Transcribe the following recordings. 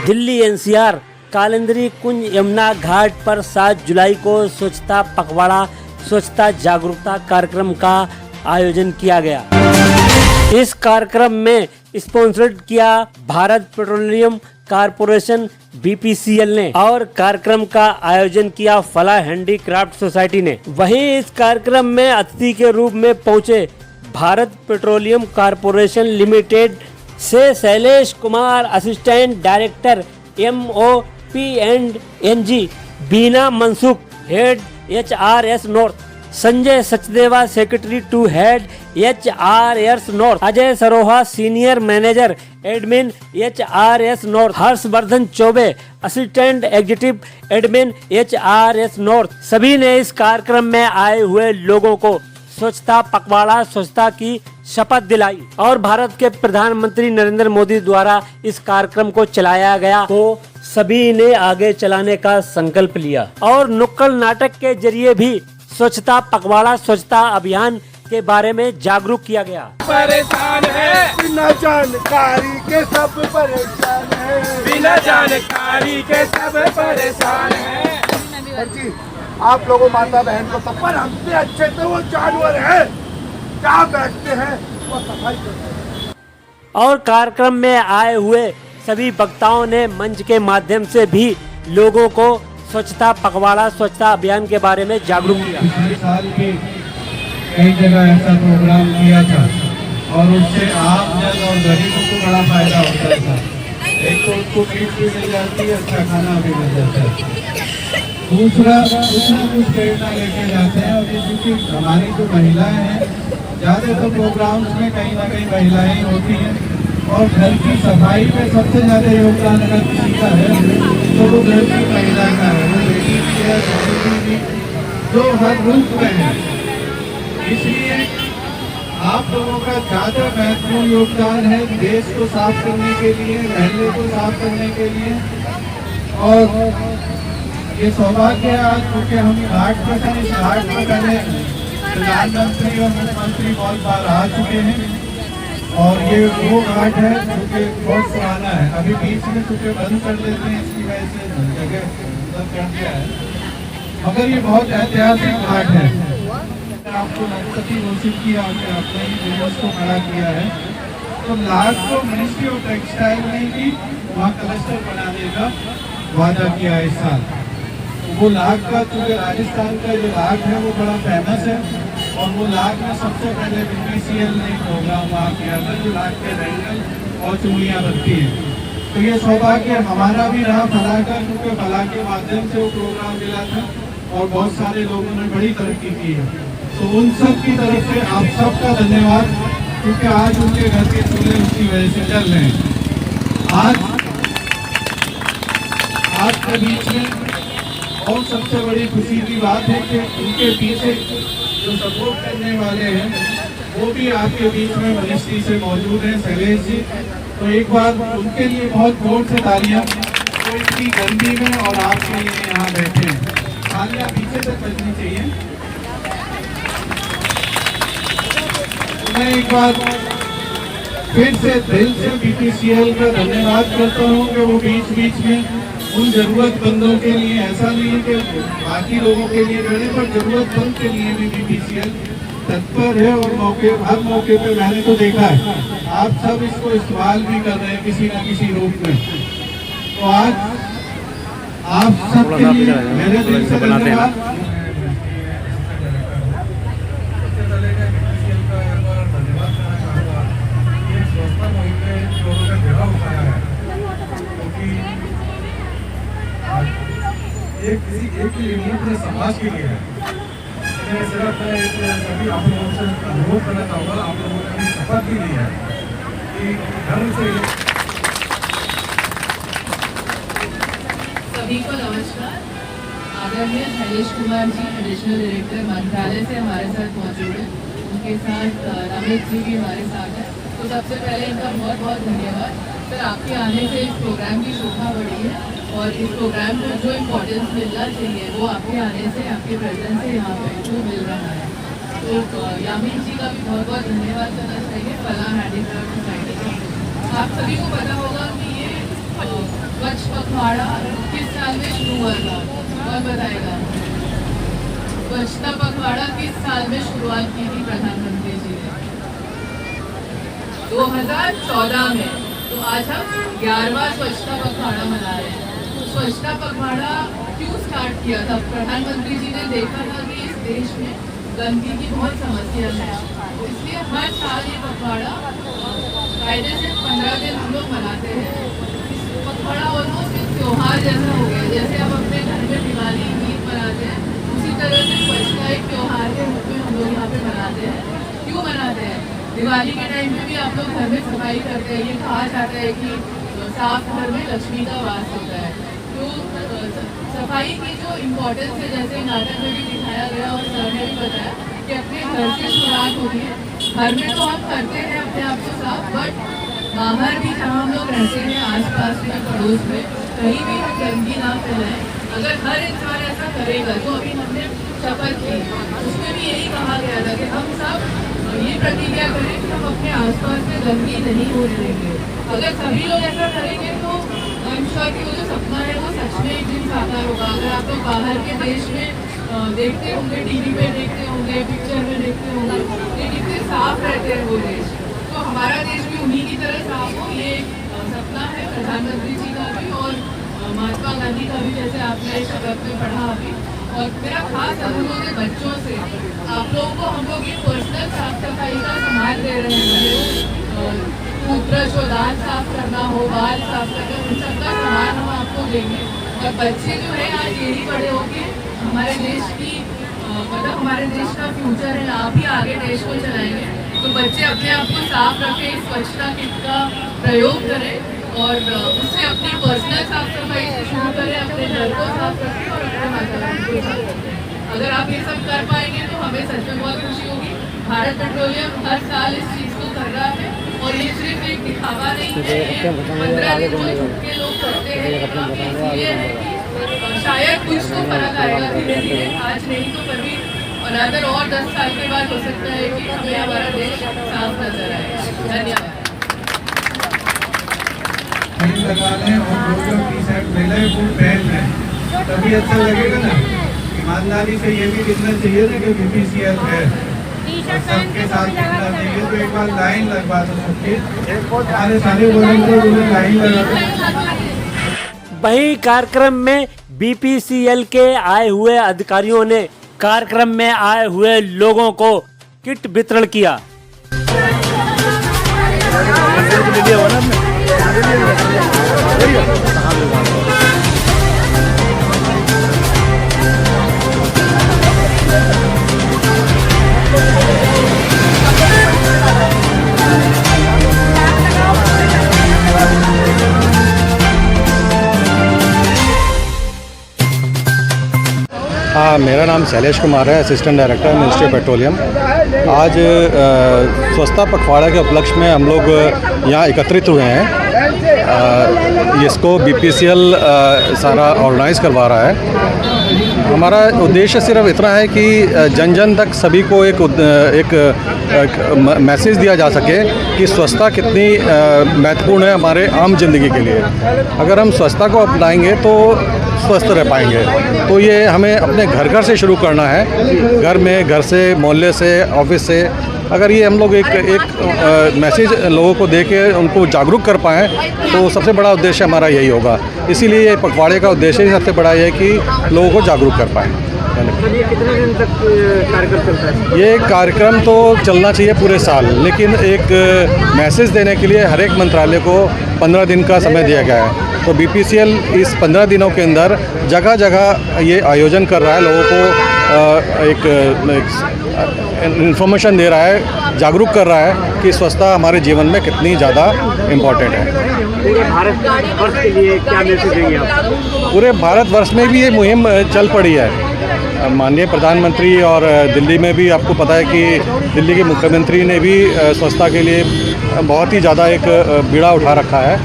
Delhi NCR Kalindi कुंज यमुना घाट पर 7 जुलाई को स्वच्छता पखवाड़ा स्वच्छता जागरूकता कार्यक्रम का आयोजन किया गया। इस कार्यक्रम में स्पॉन्सर्ड किया भारत पेट्रोलियम कारपोरेशन BPCL ने और कार्यक्रम का आयोजन किया फला हैंडीक्राफ्ट सोसाइटी ने। वहीं इस कार्यक्रम में अतिथि के रूप में पहुंचे भारत पेट्रोलियम कारपोरेशन लिमिटेड से Shailesh Kumar assistant director MOP&NG, Bina Mansukh head HRS north, Sanjay Sachdeva secretary to head HRS north, Ajay Saroha senior manager admin HRS north, Harshvardhan Chaubey assistant executive admin HRS north. सभी ने इस कार्यक्रम में आए हुए लोगों को स्वच्छता पखवाड़ा स्वच्छता की शपथ दिलाई और भारत के प्रधानमंत्री नरेंद्र मोदी द्वारा इस कार्यक्रम को चलाया गया तो सभी ने आगे चलाने का संकल्प लिया और नुक्कड़ नाटक के जरिए भी स्वच्छता पखवाड़ा स्वच्छता अभियान के बारे में जागरूक किया गया। परेशान है बिना जानकारी के सब परेशान है, बिना जानकारी के सब परेशान है। जी आप लोगों माता बहन को सब पर हमसे अच्छे तो वो जानवर है क्या बैठते हैं वो सफाई करते हैं। और कार्यक्रम में आए हुए सभी वक्ताओं ने मंच के माध्यम से भी लोगों को स्वच्छता पखवाड़ा स्वच्छता अभियान के बारे में जागरूक किया। साल भी कई जगह ऐसा प्रोग्राम किया था और उससे आम जन और गरीबों को बड़ा फायदा होता था। एक तो उनको किट भी मिल जाती है, अच्छा खाना भी मिल जाता है, दूसरा कुछ न कुछ प्रेरणा लेके जाते हैं। और क्योंकि हमारी जो महिलाएं हैं ज़्यादातर प्रोग्राम्स में कहीं ना कहीं महिलाएं होती हैं और घर की सफाई में सबसे ज़्यादा योगदान अगर किसी का है तो वो घर की महिला का है, वो बेटी की है, बेटी की, जो हर रूप में है। इसलिए आप लोगों का ज़्यादा महत्वपूर्ण योगदान है देश को साफ करने के लिए, महल्ले को साफ करने के लिए। और ये सौभाग्य है आज क्योंकि हम घाट पर हैं, इस घाट पर पहले प्रधानमंत्री और मुख्यमंत्री बहुत बार आ चुके हैं और ये वो घाट है जो कि बहुत पुराना है। अभी बीच में चूँकि बंद कर देते हैं इसकी वजह से जगह बंद कर दिया है, मगर ये बहुत ऐतिहासिक घाट है। आपको नगपति घोषित किया कि आपने ही बिजनेस को खड़ा किया है तो लाख को मिनिस्ट्री ऑफ टेक्सटाइल ने भी वहाँ क्लस्टर बनाने का वादा किया इस साल। वो लाख का चूँकि राजस्थान का जो लाख है वो बड़ा फेमस है और वो लाख में सबसे पहले BPCL ने प्रोग्राम वहाँ किया था जो लाख के बैंगल और चूड़ियाँ बनती हैं। तो ये सौभाग्य हमारा भी रहा फला का, क्योंकि फला के माध्यम से वो प्रोग्राम मिला था और बहुत सारे लोगों ने बड़ी तरक्की की है। तो उन सब की तरफ से आप सबका धन्यवाद, क्योंकि आज उनके घर के चूल्हे उसकी वजह से चल रहे हैं। आज के बीच में और सबसे बड़ी खुशी की बात है कि उनके पीछे जो सपोर्ट करने वाले हैं वो भी आपके बीच में मिनिस्ट्री से मौजूद हैं, शैलेश जी। तो एक बार उनके लिए बहुत जोर से तालियां, तो इतनी गर्मी में और आपके लिए यहाँ बैठे हैं। तालियां पीछे तक बजनी चाहिए। मैं एक बार फिर से दिल से BPCL का धन्यवाद करता हूँ कि वो बीच बीच में उन जरूरतमंदों के लिए, ऐसा नहीं है कि बाकी लोगों के लिए खड़े, पर जरूरतमंद के लिए भी BPCL तत्पर है और हर मौके पे मैंने तो देखा है आप सब इसको इस्तेमाल भी कर रहे हैं किसी न किसी रूप में। तो आज आप सब के लिए मेरे दिल से धन्यवाद। ये किसी एक के लिए नहीं, पूरे समाज के लिए है। मैं सिर्फ सभी आप लोगों से अनुरोध करना चाहूँगा, आप लोगों ने अपनी शपथ भी ली है कि घर से। सभी को नमस्कार। आदरणीय शैलेश कुमार जी एडिशनल डायरेक्टर मंत्रालय से हमारे साथ मौजूद हैं, उनके साथ अमित जी भी हमारे साथ हैं। तो सबसे पहले इनका बहुत बहुत धन्यवाद सर, आपके आने से इस प्रोग्राम की शोभा बढ़ी है और इस प्रोग्राम को जो इम्पोर्टेंस मिलना चाहिए वो आपके आने से, आपके प्रेजेंस से यहाँ पे जो मिल रहा है। तो यामिन जी का भी बहुत बहुत धन्यवाद करना चाहिए फला हैंडीक्राफ्ट सोसाइटी का। आप सभी को पता होगा कि ये स्वच्छ पखवाड़ा किस साल में शुरू हुआ था? कौन बताएगा? स्वच्छता पखवाड़ा किस साल में शुरुआत की थी प्रधानमंत्री जी ने? 2014 में। तो आज हम 11वां स्वच्छता पखवाड़ा मना रहे हैं। तो स्वच्छता पखवाड़ा क्यों स्टार्ट किया था? प्रधानमंत्री जी ने देखा था कि इस देश में गंदगी की बहुत समस्या है, तो इसलिए हर साल ये पखवाड़ा कायदे से 15 दिन हम लोग मनाते हैं। इस पखवाड़ा ऑलमोस्ट एक त्योहार जैसा हो गया। जैसे हम अपने घर में दिवाली ईद मनाते हैं, उसी तरह से स्वच्छता एक त्योहार के रूप में हम लोग यहाँ पे मनाते हैं। क्यों मनाते हैं? दिवाली के टाइम पे भी आप लोग घर में सफाई करते हैं। ये कहा जाता है कि साफ घर में लक्ष्मी का वास होता है। तो सफाई की जो इम्पोर्टेंस है, जैसे नाटक में भी दिखाया गया और सर ने भी बताया कि अपने घर से शुरुआत होती है। घर में तो हम करते हैं अपने आप को साफ, बट बाहर भी जहाँ हम लोग रहते हैं, आसपास में, पड़ोस में, कहीं भी हम गंदगी ना फैलाएं। अगर हर इंसान ऐसा करेगा, जो अभी हमने शपथ की, उसमें भी यही कहा गया था कि हम सब ये प्रतिज्ञा करें कि हम अपने आसपास में गंदगी नहीं होने देंगे। अगर सभी लोग ऐसा करेंगे तो आई एम श्योर कि वो जो सपना है वो सच में एक दिन साकार होगा। अगर आप लोग बाहर के देश में देखते होंगे, टीवी पे देखते होंगे, पिक्चर में देखते होंगे, ये कितने साफ रहते हैं वो देश। तो हमारा देश भी उन्हीं की तरह साफ हो, ये सपना है प्रधानमंत्री जी का भी और महात्मा गांधी का भी, जैसे आपने शपथ में पढ़ा अभी। और मेरा खास अनुरोध है बच्चों से, आप लोगों को हम लोग ये पर्सनल साफ सफाई का सामान दे रहे हैं। टूथब्रश और दांत साफ करना हो, बाल साफ करना, उन सबका सामान हम आपको देंगे। और बच्चे जो है आज यही बड़े होके हमारे देश की मतलब हमारे देश का फ्यूचर है, आप ही आगे देश को चलाएंगे। तो बच्चे अपने आप को साफ रखें, स्वच्छता किट का प्रयोग करें और उससे अपनी पर्सनल साफ सफाई से शुरू करें, अपने घर को साफ रखें और अपने वातावरण को साफ रखें। अगर आप ये सब कर पाएंगे तो हमें सच में बहुत खुशी होगी। भारत पेट्रोलियम हर साल इस चीज़ को कर रहा है और ये सिर्फ एक दिखावा नहीं है। 15 दिन जो छुप के लोग करते हैं, ये है कि शायद कुछ तो फर्क आएगा धीरे धीरे, आज नहीं तो कभी, और अगर और 10 साल के बाद हो सकता है कि हमें हमारा देश साफ नजर आएगा। धन्यवाद। लगा लें और जो टी शर्ट मिले वो पहन लें, तभी अच्छा लगेगा ना। ईमानदारी से ये भी दिखना चाहिए ना कि BPCL है और सबके साथ दिखना चाहिए। तो एक बार लाइन लगवा दो सबकी, सारे बोलेंगे लाइन लगा। वहीं कार्यक्रम में BPCL के आए हुए अधिकारियों ने कार्यक्रम में आए हुए लोगों को किट वितरण किया। हाँ, मेरा नाम शैलेश कुमार है, असिस्टेंट डायरेक्टर मिनिस्ट्री पेट्रोलियम। आज स्वच्छता पखवाड़ा के उपलक्ष्य में हम लोग यहाँ एकत्रित हुए हैं। इसको BPCL सारा ऑर्गेनाइज़ करवा रहा है। हमारा उद्देश्य सिर्फ इतना है कि जन जन तक सभी को एक मैसेज दिया जा सके कि स्वच्छता कितनी महत्वपूर्ण है हमारे आम जिंदगी के लिए। अगर हम स्वच्छता को अपनाएंगे तो स्वस्थ रह पाएंगे। तो ये हमें अपने घर घर से शुरू करना है, घर में, घर से, मोहल्ले से, ऑफिस से। अगर ये हम लोग एक मैसेज लोगों को दे के उनको जागरूक कर पाएँ तो सबसे बड़ा उद्देश्य हमारा यही होगा। इसीलिए ये पखवाड़े का उद्देश्य ही सबसे बड़ा ये है कि लोगों को जागरूक कर पाएँ। ये कितने दिन तक कार्यक्रम चलता है? ये कार्यक्रम तो चलना चाहिए पूरे साल, लेकिन एक मैसेज देने के लिए हर एक मंत्रालय को 15 दिन का समय दिया गया है। तो BPCL इस 15 दिनों के अंदर जगह जगह ये आयोजन कर रहा है, लोगों को एक इन्फॉर्मेशन दे रहा है, जागरूक कर रहा है कि स्वच्छता हमारे जीवन में कितनी ज़्यादा इम्पोर्टेंट है। पूरे भारतवर्ष के लिए क्या मैसेज देंगे आप? पूरे भारतवर्ष में भी ये मुहिम चल पड़ी है। माननीय प्रधानमंत्री और दिल्ली में भी आपको पता है कि दिल्ली के मुख्यमंत्री ने भी स्वच्छता के लिए बहुत ही ज़्यादा एक बीड़ा उठा रखा है।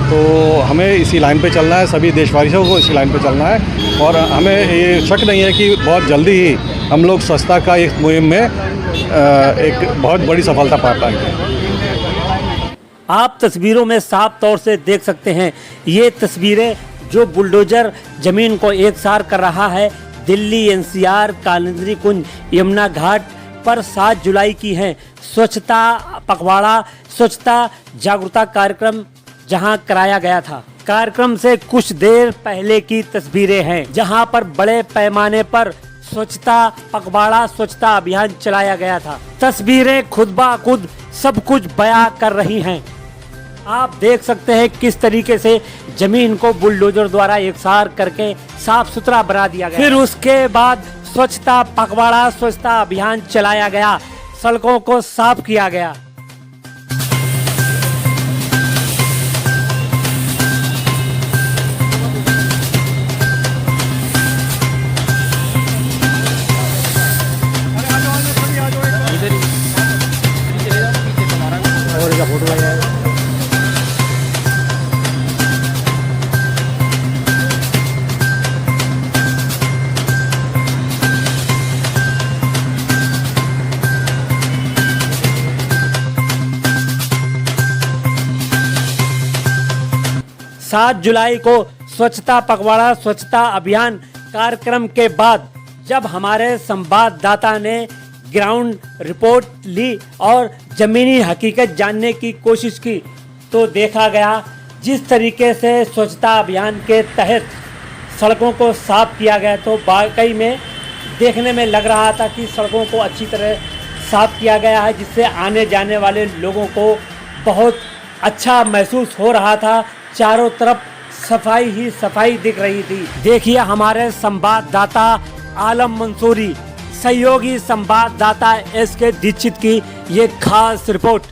तो हमें इसी लाइन पे चलना है, सभी देशवासियों को इसी लाइन पे चलना है और हमें ये शक नहीं है कि बहुत जल्दी ही हम लोग स्वच्छता का इस मुहिम में एक बहुत बड़ी सफलता पा पाएंगे। आप तस्वीरों में साफ तौर से देख सकते हैं ये तस्वीरें जो बुलडोजर जमीन को एकसार कर रहा है दिल्ली एनसीआर कालिंदी कुंज यमुना घाट पर 7 जुलाई की हैं। स्वच्छता पखवाड़ा स्वच्छता जागरूकता कार्यक्रम जहां कराया गया था। कार्यक्रम से कुछ देर पहले की तस्वीरें हैं जहां पर बड़े पैमाने पर स्वच्छता पखवाड़ा स्वच्छता अभियान चलाया गया था। तस्वीरें खुद ब खुद सब कुछ बयां कर रही हैं। आप देख सकते हैं किस तरीके से जमीन को बुलडोजर द्वारा एकसार करके साफ सुथरा बना दिया गया। फिर उसके बाद स्वच्छता पखवाड़ा स्वच्छता अभियान चलाया गया, सड़कों को साफ किया गया। और इसका फोटो लगाया है। 7 जुलाई को स्वच्छता पखवाड़ा स्वच्छता अभियान कार्यक्रम के बाद जब हमारे संवाददाता ने ग्राउंड रिपोर्ट ली और जमीनी हकीकत जानने की कोशिश की तो देखा गया जिस तरीके से स्वच्छता अभियान के तहत सड़कों को साफ किया गया तो वाकई में देखने में लग रहा था कि सड़कों को अच्छी तरह साफ किया गया है जिससे आने जाने वाले लोगों को बहुत अच्छा महसूस हो रहा था। चारों तरफ सफाई ही सफाई दिख रही थी। देखिए हमारे संवाददाता आलम मंसूरी सहयोगी संवाददाता एस के दीक्षित की ये खास रिपोर्ट।